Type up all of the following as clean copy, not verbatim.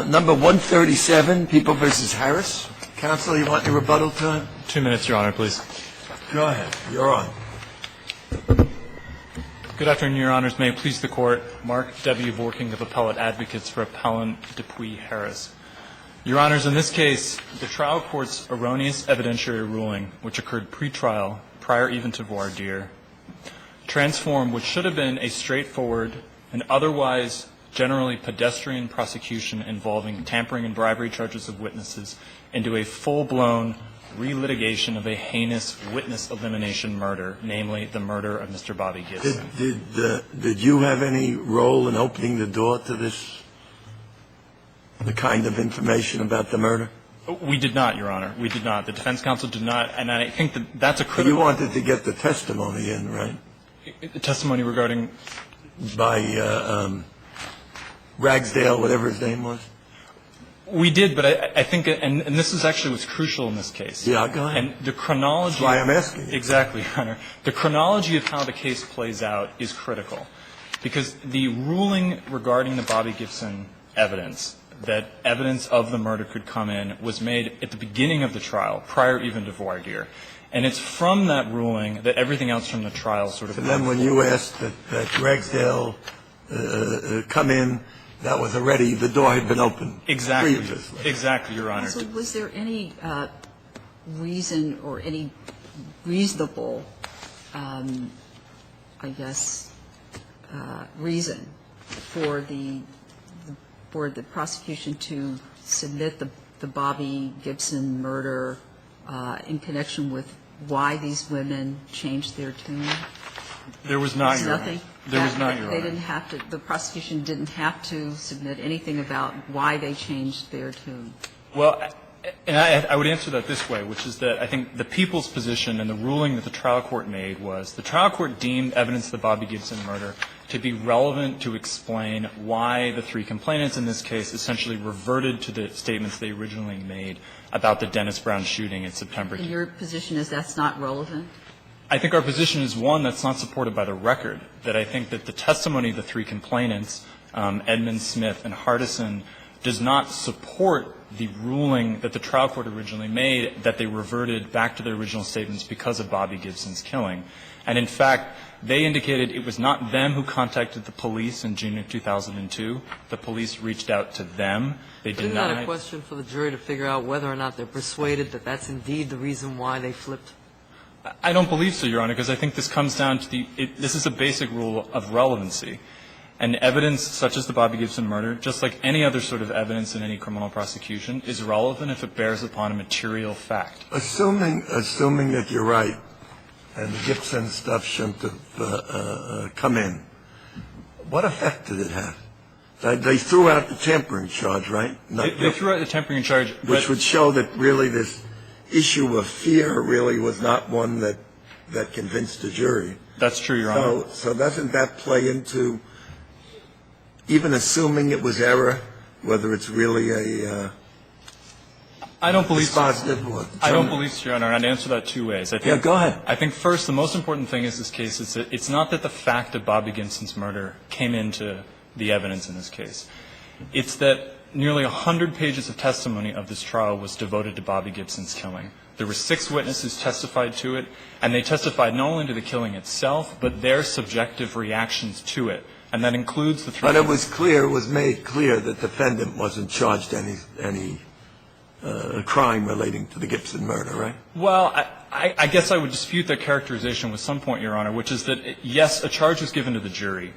Number 137, People v. Harris. Counsel, you want your rebuttal time? 2 minutes, Your Honor, please. Go ahead. You're on. Good afternoon, Your Honors. May it please the Court. Mark W. Vorking of Appellate Advocates for Appellant Dupuy Harris. Your Honors, in this case, the trial court's erroneous evidentiary ruling, which occurred pre-trial, prior even to voir dire, transformed what should have been a straightforward and otherwise generally pedestrian prosecution involving tampering and bribery charges of witnesses into a full-blown relitigation of a heinous witness elimination murder, namely the murder of Mr. Bobby Gibson. Did you have any role in opening the door to this, the kind of information about the murder? We did not, Your Honor. We did not. The defense counsel did not, and I think that that's a critical... You wanted to get the testimony in, right? The testimony regarding... By Ragsdale, whatever his name was? We did, but I think, and this is actually what's crucial in this case. Yeah, go ahead. And the chronology... That's why I'm asking you. Exactly, Your Honor. The chronology of how the case plays out is critical, because the ruling regarding the Bobby Gibson evidence, that evidence of the murder could come in, was made at the beginning of the trial, prior even to voir dire. And it's from that ruling that everything else from the trial sort of... And then when you asked that Ragsdale come in, that was already, the door had been opened. Exactly. Previously. Exactly, Your Honor. So was there any reason or any reasonable, reason for the prosecution to submit the Bobby Gibson murder in connection with why these women changed their tune? There was not, Your Honor. Nothing? There was not, Your Honor. They didn't have to, the prosecution didn't have to submit anything about why they changed their tune? Well, and I would answer that this way, which is that I think the people's position and the ruling that the trial court made was the trial court deemed evidence of the Bobby Gibson murder to be relevant to explain why the three complainants in this case essentially reverted to the statements they originally made about the Dennis Brown shooting in September. And your position is that's not relevant? I think our position is, one, that's not supported by the record, that I think that the testimony of the three complainants, Edmund, Smith, and Hardison, does not support the ruling that the trial court originally made that they reverted back to their original statements because of Bobby Gibson's killing. And, in fact, they indicated it was not them who contacted the police in June of 2002. The police reached out to them. They denied. Isn't that a question for the jury to figure out whether or not they're persuaded that that's indeed the reason why they flipped? I don't believe so, Your Honor, because I think this comes down to this is a basic rule of relevancy. And evidence such as the Bobby Gibson murder, just like any other sort of evidence in any criminal prosecution, is relevant if it bears upon a material fact. Assuming that you're right and the Gibson stuff shouldn't have come in, what effect did it have? They threw out the tampering charge, right? They threw out the tampering charge. Which would show that really this issue of fear really was not one that convinced the jury. That's true, Your Honor. So doesn't that play into, even assuming it was error, whether it's really a I don't believe dispositive so. I don't believe so, Your Honor, and I'd answer that two ways. Yeah, go ahead. I think, first, the most important thing in this case is that it's not that the fact of Bobby Gibson's murder came into the evidence in this case. It's that nearly 100 pages of testimony of this trial was devoted to Bobby Gibson's killing. There were 6 witnesses testified to it, and they testified not only to the killing itself, but their subjective reactions to it. And that includes the three. But it was made clear that the defendant wasn't charged any crime relating to the Gibson murder, right? Well, I guess I would dispute that characterization with some point, Your Honor, which is that, yes, a charge was given to the jury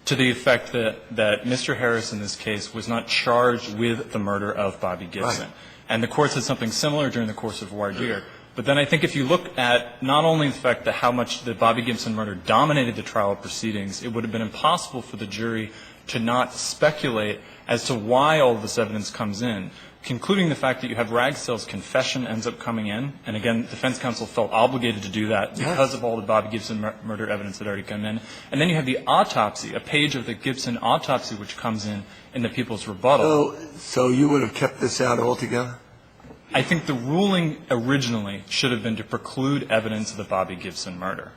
to the effect that Mr. Harris in this case was not charged with the murder of Bobby Gibson. Right. And the Court said something similar during the course of voir dire. But then I think if you look at not only the fact that how much the Bobby Gibson murder dominated the trial proceedings, it would have been impossible for the jury to not speculate as to why all of this evidence comes in, concluding the fact that you have Ragsdale's confession ends up coming in. And again, defense counsel felt obligated to do that because of all the Bobby Gibson murder evidence that had already come in. And then you have the autopsy, a page of the Gibson autopsy which comes in the people's rebuttal. So you would have kept this out altogether? I think the ruling originally should have been to preclude evidence of the Bobby Gibson murder.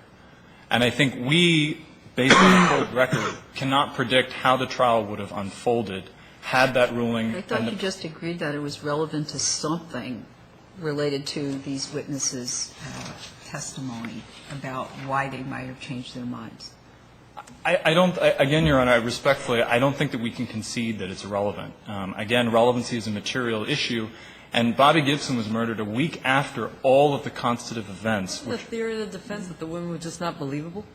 And I think we, based on the court record, cannot predict how the trial would have unfolded had that ruling. I thought you just agreed that it was relevant to something related to these witnesses' testimony about why they might have changed their minds. I don't, again, Your Honor, respectfully, I don't think that we can concede that it's irrelevant. Again, relevancy is a material issue, and Bobby Gibson was murdered a week after all of the constitutive events. The theory of the defense that the women were just not believable?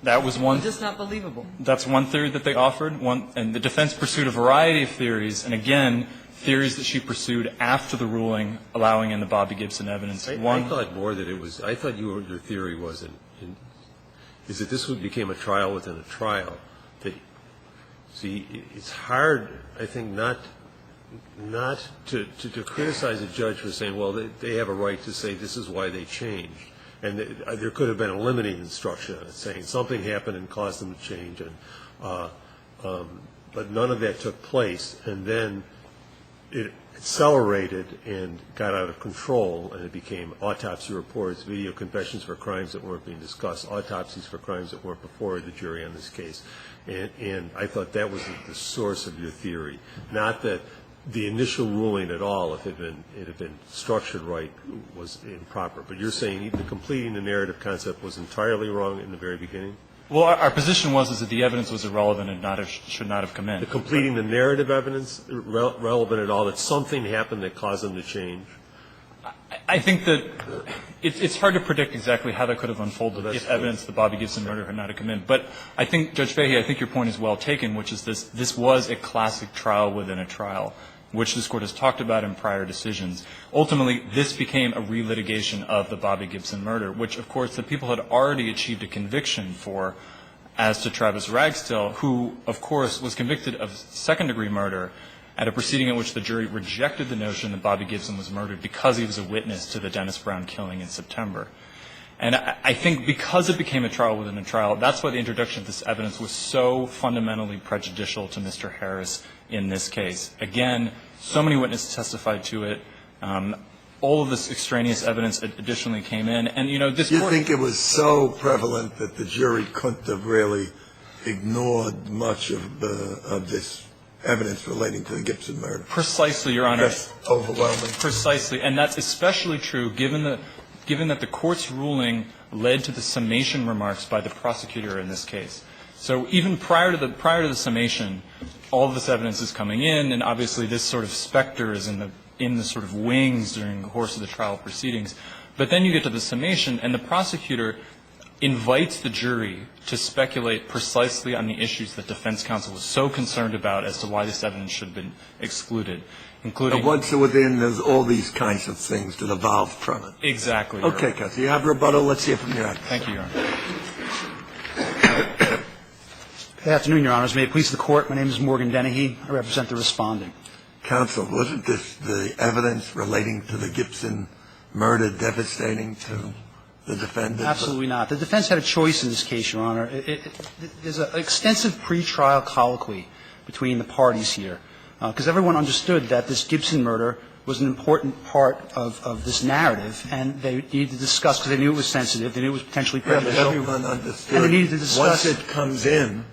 That was one. Just not believable. That's one theory that they offered. And the defense pursued a variety of theories, and again, theories that she pursued after the ruling allowing in the Bobby Gibson evidence. I thought more that it was, I thought your theory was is that this became a trial within a trial. That, see, it's hard, I think, not to criticize a judge for saying, well, they have a right to say this is why they changed. And there could have been a limiting instruction on it, saying something happened and caused them to change. But none of that took place. And then it accelerated and got out of control, and it became autopsy reports, video confessions for crimes that weren't being discussed, autopsies for crimes that weren't before the jury on this case. And I thought that was the source of your theory, not that the initial ruling at all, if it had been structured right, was improper. But you're saying the completing the narrative concept was entirely wrong in the very beginning? Well, our position was that the evidence was irrelevant and should not have come in. The completing the narrative evidence relevant at all, that something happened that caused them to change? I think that it's hard to predict exactly how that could have unfolded if evidence the Bobby Gibson murder had not have come in. But I think, Judge Fahey, I think your point is well taken, which is this was a classic trial within a trial, which this Court has talked about in prior decisions. Ultimately, this became a relitigation of the Bobby Gibson murder, which, of course, the people had already achieved a conviction for as to Travis Ragsdale, who, of course, was convicted of second-degree murder at a proceeding in which the jury rejected the notion that Bobby Gibson was murdered because he was a witness to the Dennis Brown killing in September. And I think because it became a trial within a trial, that's why the introduction of this evidence was so fundamentally prejudicial to Mr. Harris in this case. Again, so many witnesses testified to it. All of this extraneous evidence additionally came in. And, you know, this Court — You think it was so prevalent that the jury couldn't have really ignored much of this evidence relating to the Gibson murder? Precisely, Your Honor. That's overwhelming. Precisely. And that's especially true given that the Court's ruling led to the summation remarks by the prosecutor in this case. So even prior to the summation, all of this evidence is coming in, and obviously this sort of specter is in the sort of wings during the course of the trial proceedings. But then you get to the summation, and the prosecutor invites the jury to speculate precisely on the issues that defense counsel was so concerned about as to why this evidence should have been excluded, including — And once it's within, there's all these kinds of things that evolve from it. Exactly. Okay, counsel. You have rebuttal. Let's hear from your advocate. Thank you, Your Honor. Good afternoon, Your Honors. May it please the Court. My name is Morgan Dennehy. I represent the Respondent. Counsel, wasn't this the evidence relating to the Gibson murder devastating to the defendant? Absolutely not. The defense had a choice in this case, Your Honor. There's an extensive pretrial colloquy between the parties here, because everyone understood that this Gibson murder was an important part of this narrative, and they needed to discuss, because they knew it was sensitive, they knew it was potentially prejudicial. Everyone understood. And they needed to discuss. Once it comes in,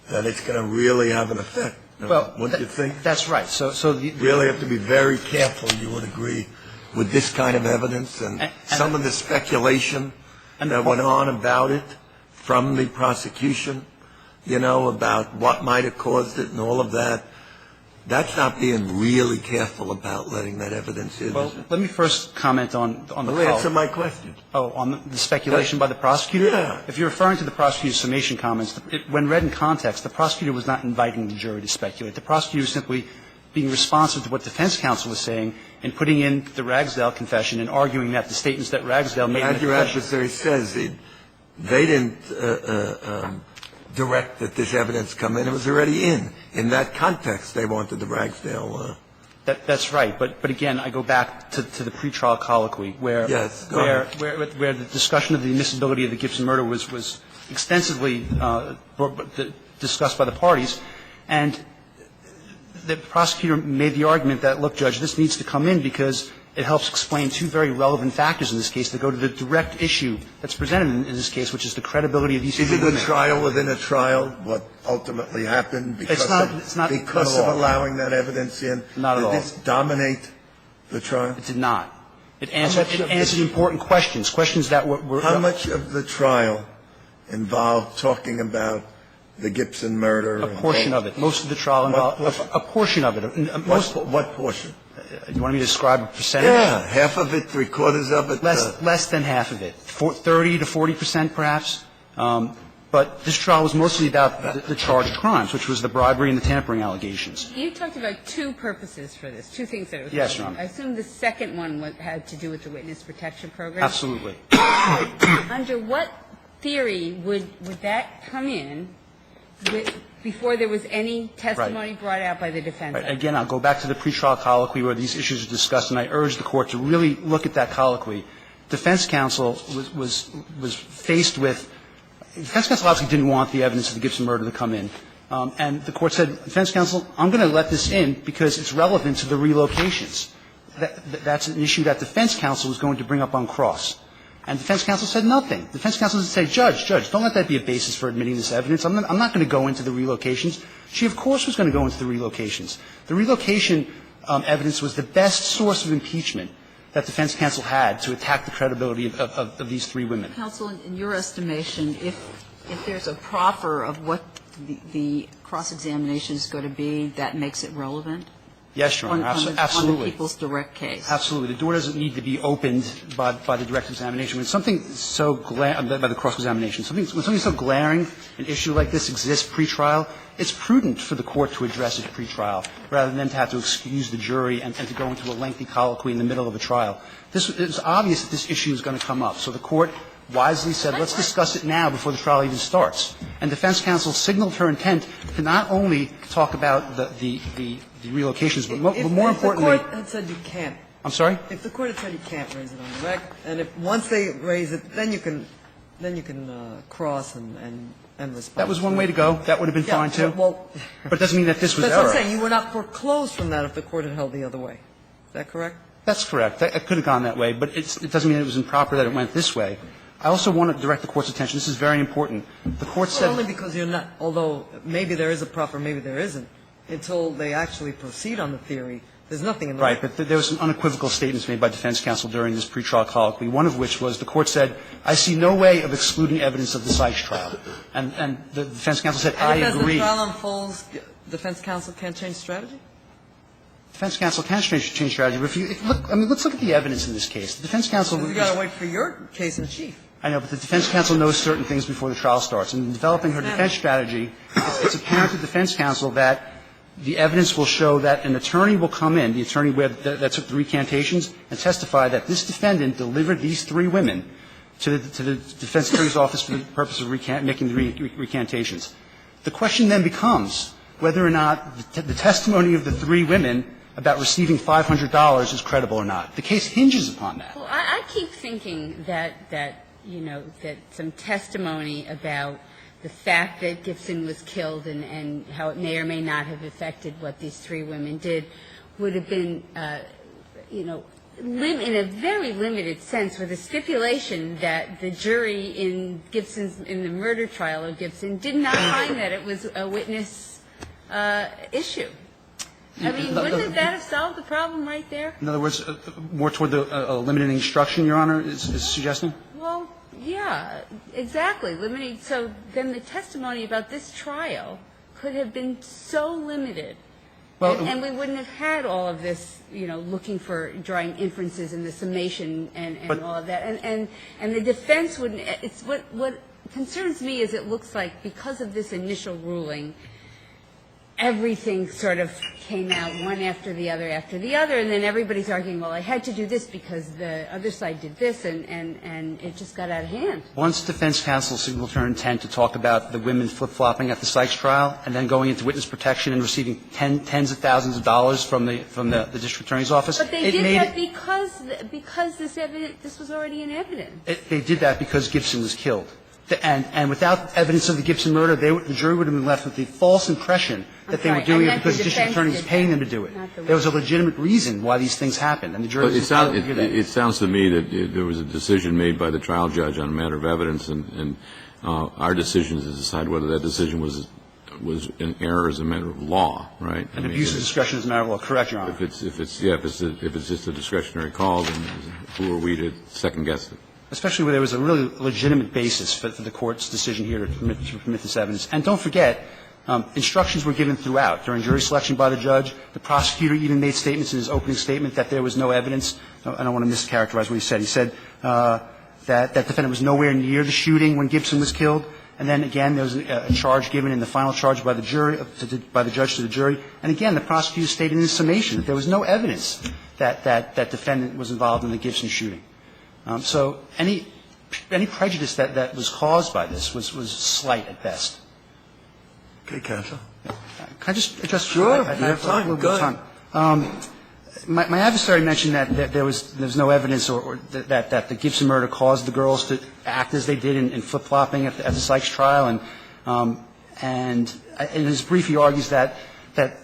that it's going to really have an effect. Well, wouldn't you think? That's right. So you really have to be very careful, you would agree, with this kind of evidence and some of the speculation that went on about it from the prosecution, you know, about what might have caused it and all of that. That's not being really careful about letting that evidence in. Well, let me first comment on the Well, answer my question. Oh, on the speculation by the prosecutor? Yeah. If you're referring to the prosecutor's summation comments, when read in context, the prosecutor was not inviting the jury to speculate. The prosecutor was simply being responsive to what defense counsel was saying and putting in the Ragsdale confession and arguing that the statements that Ragsdale made in the As your confession. adversary says, they didn't direct that this evidence come in. It was already in. In that context, they wanted the Ragsdale. That's right. But again, I go back to the pretrial colloquy where the discussion of the admissibility of the Gibson murder was extensively discussed by the parties. And the prosecutor made the argument that, look, Judge, this needs to come in because it helps explain two very relevant factors in this case that go to the direct issue that's presented in this case, which is the credibility of these Is three it women. a trial within a trial, what ultimately happened because not because at of all. allowing that evidence in? Not at all. Did this dominate the trial? It did not. It answered important questions that were How much of the trial involved talking about the Gibson murder? a portion of it. Most of the trial involved a portion of it. What portion? You want me to describe a percentage? Yeah, half of it, three-quarters of it. Less than half of it, 30 to 40% perhaps. But this trial was mostly about the charged crimes, which was the bribery and the tampering allegations. You talked about two purposes for this, two things that it was. Yes, Your Honor. I assume the second one had to do with the witness protection program. Absolutely. Under what theory would that come in before there was any testimony brought out by the defense? Right. Again, I'll go back to the pretrial colloquy where these issues are discussed, and I urge the Court to really look at that colloquy. Defense counsel was faced with – defense counsel obviously didn't want the evidence of the Gibson murder to come in. And the Court said, defense counsel, I'm going to let this in because it's relevant to the relocations. That's an issue that defense counsel was going to bring up on cross. And defense counsel said nothing. Defense counsel didn't say, Judge, don't let that be a basis for admitting this evidence. I'm not going to go into the relocations. She, of course, was going to go into the relocations. The relocation evidence was the best source of impeachment that defense counsel had to attack the credibility of these three women. Counsel, in your estimation, if there's a proffer of what the cross-examination is going to be, that makes it relevant? Yes, Your Honor, absolutely. On the people's direct case. Absolutely. The door doesn't need to be opened by the direct examination. When something so by the cross-examination, when something so glaring, an issue like this exists pre-trial, it's prudent for the Court to address it pre-trial rather than to have to excuse the jury and to go into a lengthy colloquy in the middle of a trial. It's obvious that this issue is going to come up. So the Court wisely said, let's discuss it now before the trial even starts. And defense counsel signaled her intent to not only talk about the relocations, but more importantly – If the Court had said you can't. I'm sorry? If the Court had said you can't raise it on direct, and if once they raise it, then you can cross and respond. That was one way to go. That would have been fine, too. Well, but it doesn't mean that this was that's error. what I'm saying. You were not foreclosed from that if the Court had held the other way. Is that correct? That's correct. It could have gone that way, but it doesn't mean it was improper that it went this way. I also want to direct the Court's attention. This is very important. The Court said – Only because you're not – although maybe there is a proffer, maybe there isn't. Until they actually proceed on the theory, there's nothing in the record. Right, but there was some unequivocal statements made by defense counsel during this pretrial colloquy, one of which was the Court said, I see no way of excluding evidence of the Sykes trial. And the defense counsel said, I agree. And as the trial unfolds, defense counsel can't change strategy? Defense counsel can change strategy, but if you look – I mean, let's look at the evidence in this case. The defense counsel – You've got to wait for your case in chief. I know, but the defense counsel knows certain things before the trial starts. And in developing her defense strategy, it's apparent to defense counsel that the evidence will show that an attorney will come in, the attorney that took the recantations, and testify that this defendant delivered these three women to the defense attorney's office for the purpose of making the recantations. The question then becomes whether or not the testimony of the three women about receiving $500 is credible or not. The case hinges upon that. Well, I keep thinking that you know, that some testimony about the fact that Gibson was killed and how it may or may not have affected what these three women did would have been, you know, in a very limited sense with a stipulation that the jury in the murder trial of Gibson did not find that it was a witness issue. I mean, wouldn't that have solved the problem right there? In other words, more toward the limited instruction, Your Honor, is suggesting? Well, yeah, exactly. Limiting. So then the testimony about this trial could have been so limited. Well, and we wouldn't have had all of this, you know, looking for drawing inferences and the summation and all of that. And the defense wouldn't. It's what concerns me is it looks like because of this initial ruling, everything sort of came out one after the other, and then everybody's arguing, well, I had to do this because the other side did this, and it just got out of hand. Once defense counsel signaled her intent to talk about the women flip-flopping at the Sykes trial and then going into witness protection and receiving tens of thousands of dollars from the district attorney's office, but they did that because this was already in evidence. They did that because Gibson was killed. And without evidence of the Gibson murder, the jury would have been left with the false impression that they were doing it because the district attorney was paying them to do it. There was a legitimate reason why these things happened, and the jury was entitled to hear that. It sounds to me that there was a decision made by the trial judge on a matter of evidence, and our decision is to decide whether that decision was an error as a matter of law, right? An abuse of discretion as a matter of law. Correct, Your Honor. If it's just a discretionary call, then who are we to second guess it? Especially where there was a really legitimate basis for the court's decision here to permit this evidence. And don't forget, instructions were given throughout. During jury selection by the judge, the prosecutor even made statements in his opening statement that there was no evidence. I don't want to mischaracterize what he said. He said that defendant was nowhere near the shooting when Gibson was killed. And then, again, there was a charge given in the final charge by the jury, by the judge to the jury. And, again, the prosecutor stated in his summation that there was no evidence that defendant was involved in the Gibson shooting. So any prejudice that was caused by this was slight at best. Okay, counsel. Can I just address? Sure. I have time. Go ahead. My adversary mentioned that there was no evidence or that the Gibson murder caused the girls to act as they did in flip-flopping at the Sykes trial. And in his brief, he argues that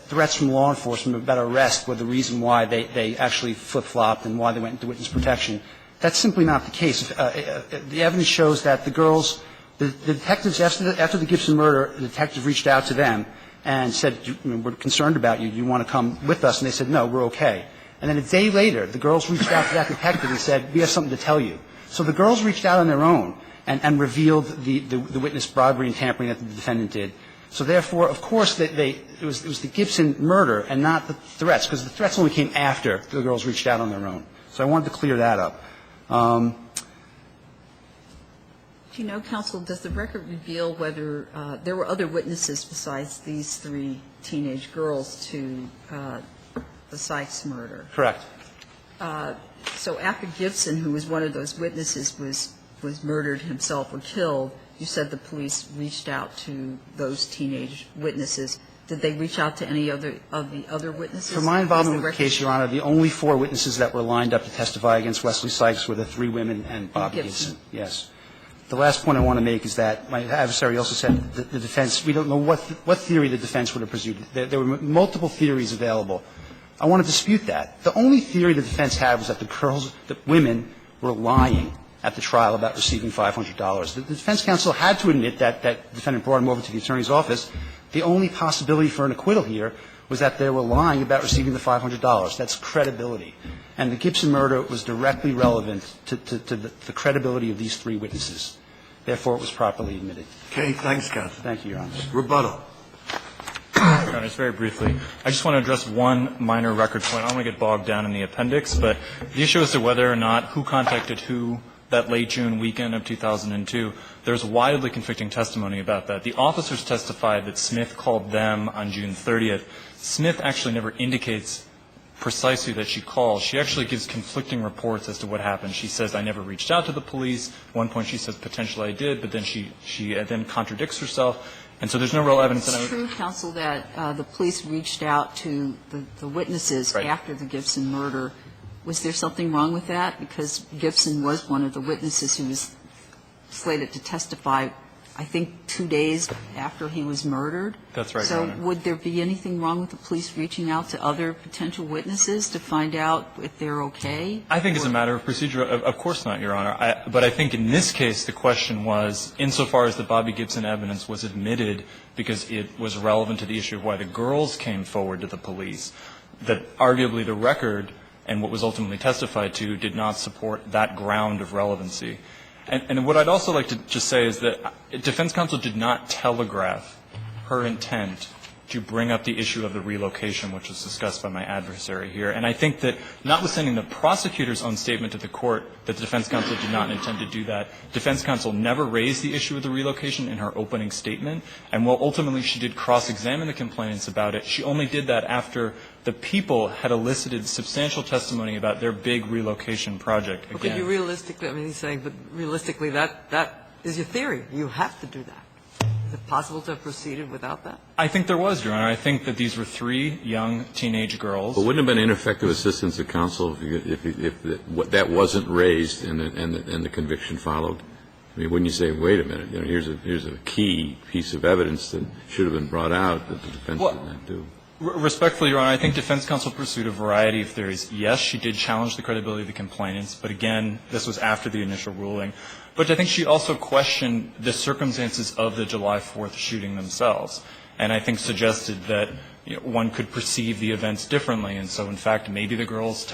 threats from law enforcement about arrest were the reason why they actually flip-flopped and why they went into witness protection. That's simply not the case. The evidence shows that the girls, the detectives, after the Gibson murder, the detective reached out to them and said, we're concerned about you. Do you want to come with us? And they said, no, we're okay. And then a day later, the girls reached out to that detective and said, we have something to tell you. So the girls reached out on their own and revealed the witness bribery and tampering that the defendant did. So therefore, of course, it was the Gibson murder and not the threats, because the threats only came after the girls reached out on their own. So I wanted to clear that up. Do you know, counsel, does the record reveal whether there were other witnesses besides these three teenage girls to the Sykes murder? Correct. So after Gibson, who was one of those witnesses, was murdered himself or killed, you said the police reached out to those teenage witnesses. Did they reach out to any of the other witnesses? For my involvement with the case, Your Honor, the only four witnesses that were lined up to testify against Wesley Sykes were the three women and Bobby Gibson. Yes. The last point I want to make is that my adversary also said that the defense, we don't know what theory the defense would have pursued. There were multiple theories available. I want to dispute that. The only theory the defense had was that the women were lying at the trial about receiving $500. The defense counsel had to admit that the defendant brought him over to the attorney's office. The only possibility for an acquittal here was that they were lying about receiving the $500. That's credibility. And the Gibson murder was directly relevant to the credibility of these three witnesses. Therefore, it was properly admitted. Okay. Thanks, counsel. Thank you, Your Honor. Rebuttal. Your Honor, just very briefly. I just want to address one minor record point. I don't want to get bogged down in the appendix, but the issue as to whether or not who contacted who that late June weekend of 2002, there's widely conflicting testimony about that. The officers testified that Smith called them on June 30th. Smith actually never indicates precisely that she called. She actually gives conflicting reports as to what happened. She says, I never reached out to the police. At one point she says, potentially I did, but then she then contradicts herself. And so there's no real evidence. It's true, counsel, that the police reached out to the witnesses after the Gibson murder. Was there something wrong with that? Because Gibson was one of the witnesses who was slated to testify, I think, 2 days after he was murdered. That's right, Your Honor. So would there be anything wrong with the police reaching out to other potential witnesses to find out if they're okay? I think as a matter of procedure, of course not, Your Honor. But I think in this case the question was, insofar as the Bobby Gibson evidence was admitted because it was relevant to the issue of why the girls came forward to the police, that arguably the record and what was ultimately testified to did not support that ground of relevancy. And what I'd also like to just say is that defense counsel did not telegraph her intent to bring up the issue of the relocation, which was discussed by my adversary here. And I think that notwithstanding the prosecutor's own statement to the court that the defense counsel did not intend to do that, defense counsel never raised the issue of the relocation in her opening statement. And while ultimately she did cross-examine the complainants about it, she only did that after the people had elicited substantial testimony about their big relocation project. Again, but you realistically, I mean, he's saying, but realistically, that is your theory. You have to do that. Is it possible to have proceeded without that? I think there was, Your Honor. I think that these were three young teenage girls. But wouldn't it have been ineffective assistance of counsel if that wasn't raised and the conviction followed? I mean, wouldn't you say, wait a minute, here's a key piece of evidence that should have been brought out that the defense did not do? Respectfully, Your Honor, I think defense counsel pursued a variety of theories. Yes, she did challenge the credibility of the complainants, but again, this was after the initial ruling. But I think she also questioned the circumstances of the July 4th shooting themselves, and I think suggested that one could perceive the events differently. And so, in fact, maybe the girls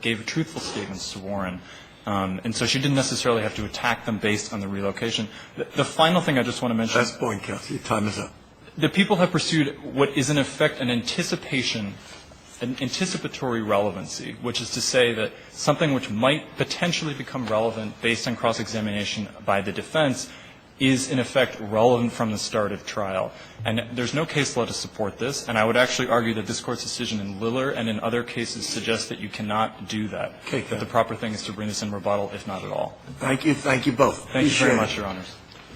gave truthful statements to Warren. And so she didn't necessarily have to attack them based on the relocation. The final thing I just want to mention. Last point, counsel. Your time is up. The people have pursued what is in effect an anticipatory relevancy, which is to say that something which might potentially become relevant based on cross-examination by the defense is in effect relevant from the start of trial. And there's no case law to support this, and I would actually argue that this Court's decision in Liller and in other cases suggests that you cannot do that, that the proper thing is to bring this in rebuttal, if not at all. Thank you. Thank you both. Thank you very much, Your Honors.